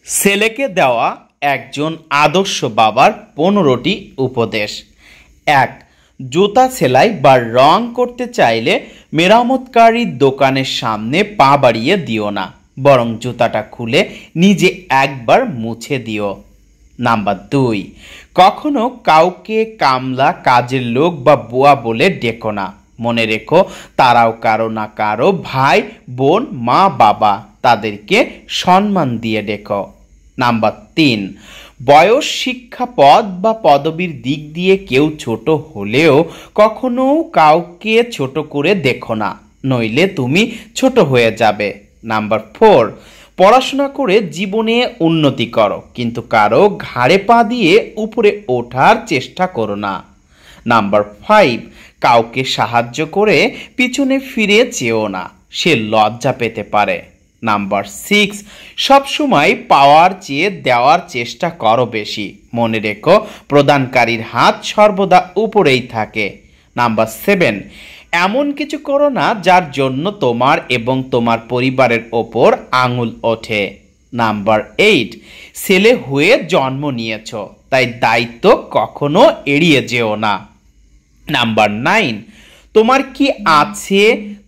ছেলেকে দেওয়া একজন আদর্শ বাবার 15টি উপদেশ। ১. জুতা সেলাই বা রং করতে চাইলে মেরামতকারীর দোকানের সামনে পা বাড়িয়ে দিও না, বরং জুতাটা খুলে নিজে একবার মুছে দিও। নাম্বার 2. কখনো কাউকে কামলা, কাজের লোক বা বুয়া বলে ডেকো না। মনে রেখো, তারাও কারো না কারো ভাই, বোন, মা, বাবা। তাদেরকে সম্মান দিয়ে ডেকো। নাম্বার 3. বয়স, শিক্ষা, পদ বা পদবীর দিক দিয়ে কেউ ছোট হলেও কখনো কাউকে ছোট করে দেখো না, নইলে তুমি ছোট হয়ে যাবে। নাম্বার 4. পড়াশোনা করে জীবনে উন্নতি করো, কিন্তু কারো ঘাড়ে পা দিয়ে উপরে ওঠার চেষ্টা করো না। নাম্বার 5. কাউকে সাহায্য করে পিছনে ফিরে চেও না, সে লজ্জা পেতে পারে। নাম্বার 6. সবসময় পাওয়ার চেয়ে দেওয়ার চেষ্টা করো বেশি। মনে রেখো, প্রদানকারীর হাত সর্বদা উপরেই থাকে। নাম্বার 7. এমন কিছু করো না যার জন্য তোমার এবং তোমার পরিবারের ওপর আঙুল ওঠে। নাম্বার 8. ছেলে হয়ে জন্ম নিয়েছ, তাই দায়িত্ব কখনো এড়িয়ে যেও না। নাম্বার 9. তোমার কি আছে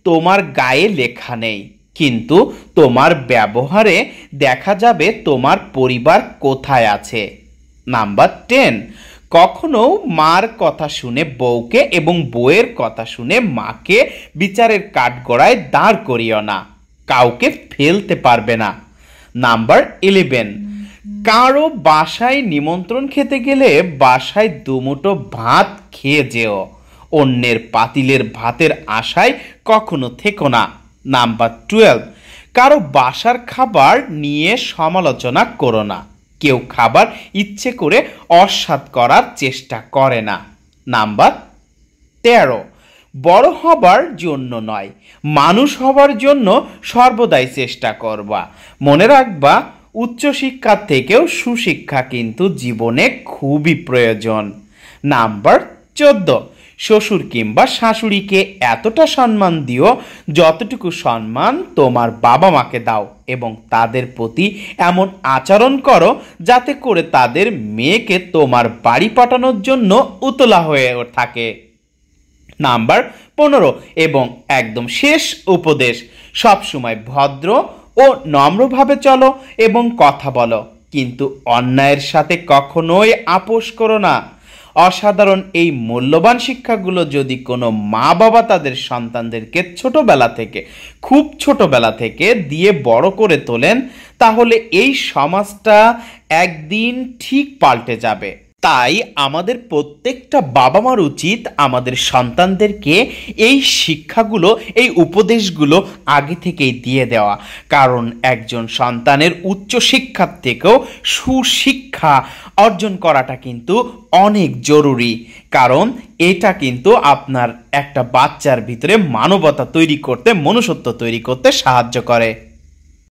তোমার গায়ে লেখা নেই, কিন্তু তোমার ব্যবহারে দেখা যাবে তোমার পরিবার কোথায় আছে। নাম্বার 10. কখনো মার কথা শুনে বউকে এবং বউয়ের কথা শুনে মাকে বিচারের কাঠগড়ায় দাঁড় করিও না, কাউকে ফেলতে পারবে না। নাম্বার 11. কারো বাসায় নিমন্ত্রণ খেতে গেলে বাসায় দুমুঠো ভাত খেয়ে যেও, অন্যের পাতিলের ভাতের আশায় কখনো থেকো না। নাম্বার 12. কারো বাসার খাবার নিয়ে সমালোচনা করো না, কেউ খাবার ইচ্ছে করে অস্বাদ করার চেষ্টা করে না। নাম্বার 13. বড় হবার জন্য নয়, মানুষ হবার জন্য সর্বদাই চেষ্টা করবা। মনে রাখবা, উচ্চশিক্ষার থেকেও সুশিক্ষা কিন্তু জীবনে খুবই প্রয়োজন। নাম্বার 14. শ্বশুর কিংবা শাশুড়িকে এতটা সম্মান দিও যতটুকু সম্মান তোমার বাবা মাকে দাও, এবং তাদের প্রতি এমন আচরণ করো যাতে করে তাদের মেয়েকে তোমার বাড়ি পাঠানোর জন্য উতলা হয়ে থাকে। নাম্বার 15 এবং একদম শেষ উপদেশ, সবসময় ভদ্র ও নম্রভাবে চলো এবং কথা বলো, কিন্তু অন্যায়ের সাথে কখনোই আপোষ করো না। অসাধারণ এই মূল্যবান শিক্ষাগুলো যদি কোনো মা বাবা তাদের সন্তানদেরকে খুব ছোটবেলা থেকে দিয়ে বড় করে তোলেন, তাহলে এই সমাজটা একদিন ঠিক পাল্টে যাবে। তাই আমাদের প্রত্যেকটা বাবা মার উচিত আমাদের সন্তানদেরকে এই শিক্ষাগুলো, এই উপদেশগুলো আগে থেকেই দিয়ে দেওয়া, কারণ একজন সন্তানের উচ্চ শিক্ষার থেকেও সুশিক্ষা অর্জন করাটা কিন্তু অনেক জরুরি, কারণ এটা কিন্তু আপনার একটা বাচ্চার ভিতরে মানবতা তৈরি করতে, মনুষ্যত্ব তৈরি করতে সাহায্য করে।